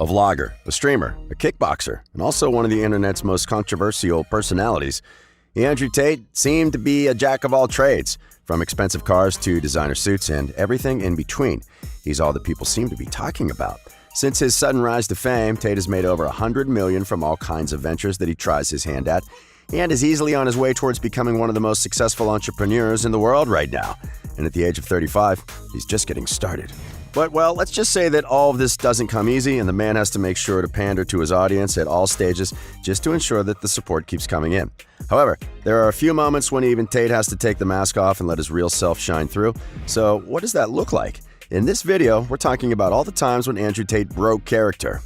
a vlogger, a streamer, a kickboxer, and also one of the internet's most controversial personalities, Andrew Tate seemed to be a jack of all trades, from expensive cars to designer suits and everything in between. He's all that people seem to be talking about. Since his sudden rise to fame, Tate has made over $100 million from all kinds of ventures that he tries his hand at, and is easily on his way towards becoming one of the most successful entrepreneurs in the world right now. And at the age of 35, he's just getting started. But, well, let's just say that all of this doesn't come easy, and the man has to make sure to pander to his audience at all stages just to ensure that the support keeps coming in. However, there are a few moments when even Tate has to take the mask off and let his real self shine through. So what does that look like? In this video, we're talking about all the times when Andrew Tate broke character.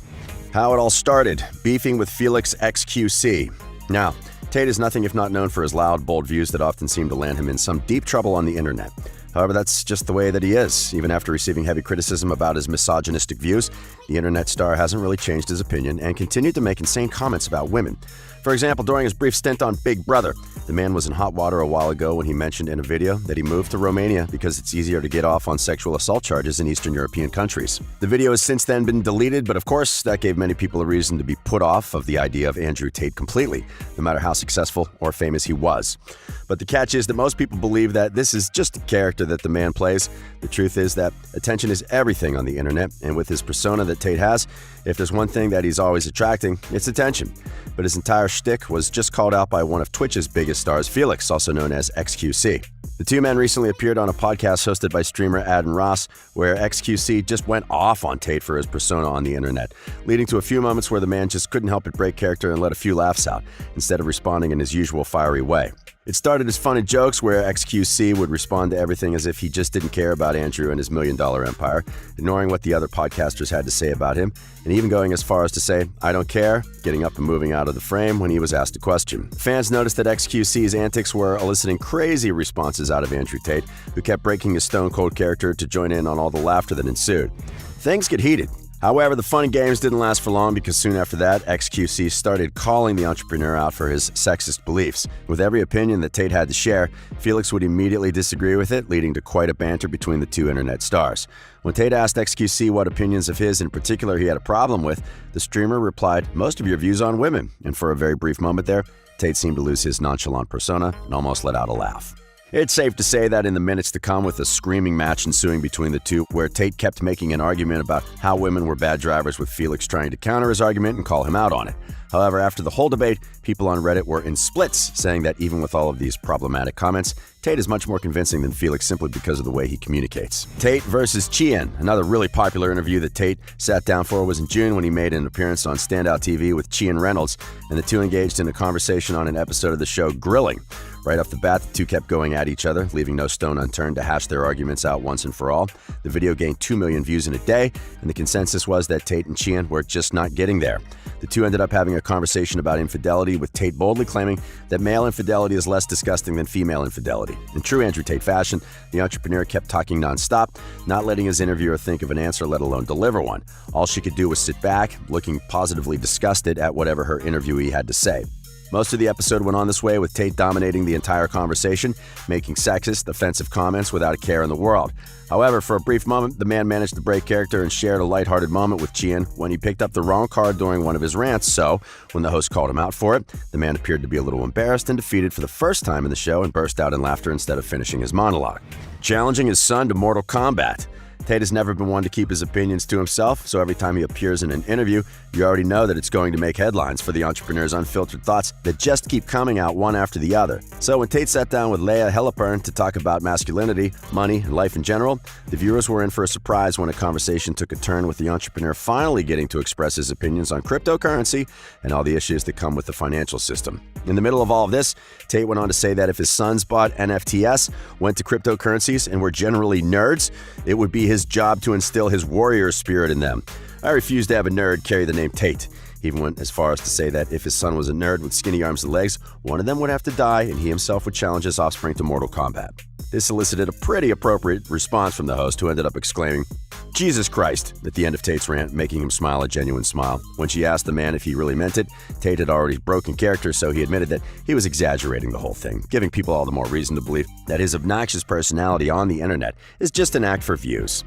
How it all started, beefing with Felix XQC. Now, Tate is nothing if not known for his loud, bold views that often seem to land him in some deep trouble on the internet. However, that's just the way that he is. Even after receiving heavy criticism about his misogynistic views, the internet star hasn't really changed his opinion and continued to make insane comments about women. For example, during his brief stint on Big Brother, the man was in hot water a while ago when he mentioned in a video that he moved to Romania because it's easier to get off on sexual assault charges in Eastern European countries. The video has since then been deleted, but of course, that gave many people a reason to be put off of the idea of Andrew Tate completely, no matter how successful or famous he was. But the catch is that most people believe that this is just a character that the man plays. The truth is that attention is everything on the internet, and with his persona that Tate has, if there's one thing that he's always attracting, it's attention. But his entire shtick was just called out by one of Twitch's biggest stars, Felix, also known as XQC. The two men recently appeared on a podcast hosted by streamer Adam Ross, where XQC just went off on Tate for his persona on the internet, leading to a few moments where the man just couldn't help but break character and let a few laughs out, instead of responding in his usual fiery way. It started as fun and jokes where XQC would respond to everything as if he just didn't care about Andrew and his million-dollar empire, ignoring what the other podcasters had to say about him, and even going as far as to say, "I don't care," getting up and moving out of the frame when he was asked a question. Fans noticed that XQC's antics were eliciting crazy responses out of Andrew Tate, who kept breaking his stone-cold character to join in on all the laughter that ensued. Things get heated. However, the fun and games didn't last for long because soon after that, XQC started calling the entrepreneur out for his sexist beliefs. With every opinion that Tate had to share, Felix would immediately disagree with it, leading to quite a banter between the two internet stars. When Tate asked XQC what opinions of his in particular he had a problem with, the streamer replied, "Most of your views on women," and for a very brief moment there, Tate seemed to lose his nonchalant persona and almost let out a laugh. It's safe to say that in the minutes to come, with a screaming match ensuing between the two, where Tate kept making an argument about how women were bad drivers, with Felix trying to counter his argument and call him out on it. However, after the whole debate, people on Reddit were in splits, saying that even with all of these problematic comments, Tate is much more convincing than Felix simply because of the way he communicates. Tate versus Chian, another really popular interview that Tate sat down for, was in June when he made an appearance on Standout TV with Chian Reynolds, and the two engaged in a conversation on an episode of the show Grilling. Right off the bat, the two kept going at each other, leaving no stone unturned to hash their arguments out once and for all. The video gained 2 million views in a day, and the consensus was that Tate and Chian were just not getting there. The two ended up having a conversation about infidelity, with Tate boldly claiming that male infidelity is less disgusting than female infidelity. In true Andrew Tate fashion, the entrepreneur kept talking nonstop, not letting his interviewer think of an answer, let alone deliver one. All she could do was sit back, looking positively disgusted at whatever her interviewee had to say. Most of the episode went on this way, with Tate dominating the entire conversation, making sexist, offensive comments without a care in the world. However, for a brief moment, the man managed to break character and shared a lighthearted moment with Chian when he picked up the wrong card during one of his rants, so when the host called him out for it, the man appeared to be a little embarrassed and defeated for the first time in the show and burst out in laughter instead of finishing his monologue. Challenging his son to Mortal Kombat. Tate has never been one to keep his opinions to himself, so every time he appears in an interview, you already know that it's going to make headlines for the entrepreneur's unfiltered thoughts that just keep coming out one after the other. So when Tate sat down with Leah Hellepern to talk about masculinity, money, and life in general, the viewers were in for a surprise when a conversation took a turn with the entrepreneur finally getting to express his opinions on cryptocurrency and all the issues that come with the financial system. In the middle of all of this, Tate went on to say that if his sons bought NFTs, went to cryptocurrencies, and were generally nerds, it would be his job to instill his warrior spirit in them. I refuse to have a nerd carry the name Tate. He even went as far as to say that if his son was a nerd with skinny arms and legs, one of them would have to die and he himself would challenge his offspring to Mortal Kombat. This elicited a pretty appropriate response from the host, who ended up exclaiming, "Jesus Christ," at the end of Tate's rant, making him smile a genuine smile. When she asked the man if he really meant it, Tate had already broken character, so he admitted that he was exaggerating the whole thing, giving people all the more reason to believe that his obnoxious personality on the internet is just an act for views.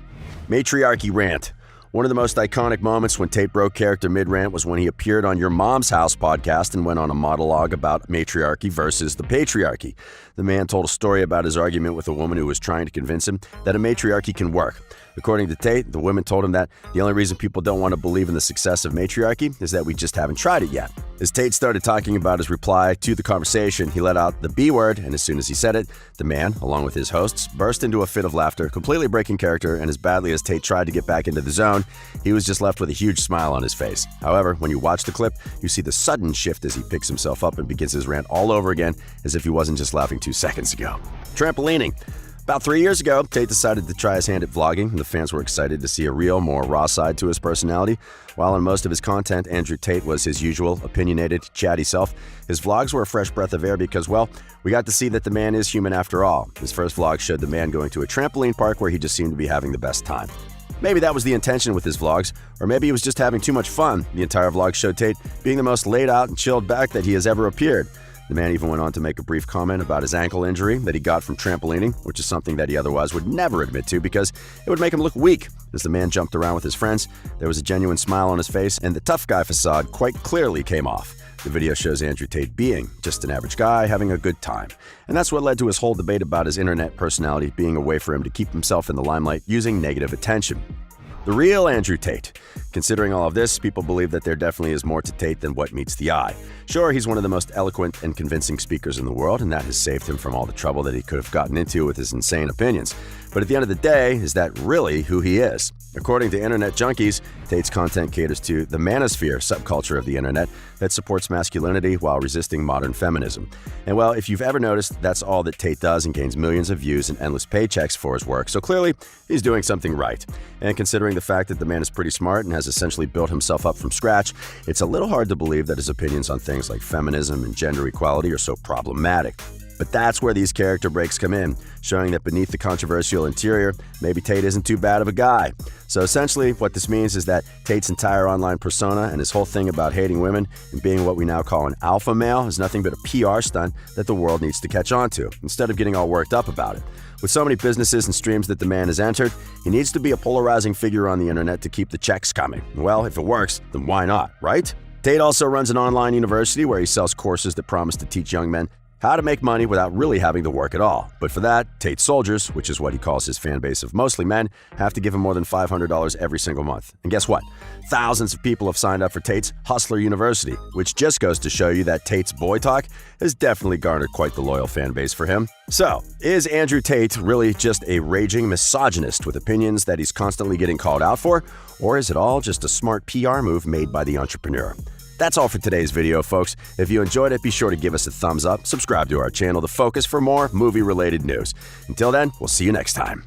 Matriarchy rant. One of the most iconic moments when Tate broke character mid-rant was when he appeared on Your Mom's House podcast and went on a monologue about matriarchy versus the patriarchy. The man told a story about his argument with a woman who was trying to convince him that a matriarchy can work. According to Tate, the woman told him that the only reason people don't want to believe in the success of matriarchy is that we just haven't tried it yet. As Tate started talking about his reply to the conversation, he let out the B word, and as soon as he said it, the man, along with his hosts, burst into a fit of laughter, completely breaking character, and as badly as Tate tried to get back into the zone, he was just left with a huge smile on his face. However, when you watch the clip, you see the sudden shift as he picks himself up and begins his rant all over again, as if he wasn't just laughing 2 seconds ago. Trampolining. About 3 years ago, Tate decided to try his hand at vlogging, and the fans were excited to see a real, more raw side to his personality. While in most of his content, Andrew Tate was his usual, opinionated, chatty self, his vlogs were a fresh breath of air because, well, we got to see that the man is human after all. His first vlog showed the man going to a trampoline park where he just seemed to be having the best time. Maybe that was the intention with his vlogs, or maybe he was just having too much fun. The entire vlog showed Tate being the most laid out and chilled back that he has ever appeared. The man even went on to make a brief comment about his ankle injury that he got from trampolining, which is something that he otherwise would never admit to because it would make him look weak. As the man jumped around with his friends, there was a genuine smile on his face, and the tough guy facade quite clearly came off. The video shows Andrew Tate being just an average guy having a good time. And that's what led to his whole debate about his internet personality being a way for him to keep himself in the limelight using negative attention. The real Andrew Tate. Considering all of this, people believe that there definitely is more to Tate than what meets the eye. Sure, he's one of the most eloquent and convincing speakers in the world, and that has saved him from all the trouble that he could have gotten into with his insane opinions. But at the end of the day, is that really who he is? According to internet junkies, Tate's content caters to the manosphere subculture of the internet that supports masculinity while resisting modern feminism. And well, if you've ever noticed, that's all that Tate does and gains millions of views and endless paychecks for his work. So clearly, he's doing something right. And considering the fact that the man is pretty smart and has essentially built himself up from scratch, it's a little hard to believe that his opinions on things like feminism and gender equality are so problematic. But that's where these character breaks come in, showing that beneath the controversial interior, maybe Tate isn't too bad of a guy. So essentially, what this means is that Tate's entire online persona and his whole thing about hating women and being what we now call an alpha male is nothing but a PR stunt that the world needs to catch on to, instead of getting all worked up about it. With so many businesses and streams that the man has entered, he needs to be a polarizing figure on the internet to keep the checks coming. Well, if it works, then why not, right? Tate also runs an online university where he sells courses that promise to teach young men how to make money without really having to work at all. But for that, Tate soldiers, which is what he calls his fan base of mostly men, have to give him more than $500 every single month. And guess what? Thousands of people have signed up for Tate's Hustler University, which just goes to show you that Tate's boy talk has definitely garnered quite the loyal fan base for him. So, is Andrew Tate really just a raging misogynist with opinions that he's constantly getting called out for? Or is it all just a smart PR move made by the entrepreneur? That's all for today's video, folks. If you enjoyed it, be sure to give us a thumbs up, subscribe to our channel, The Focus, for more movie-related news. Until then, we'll see you next time.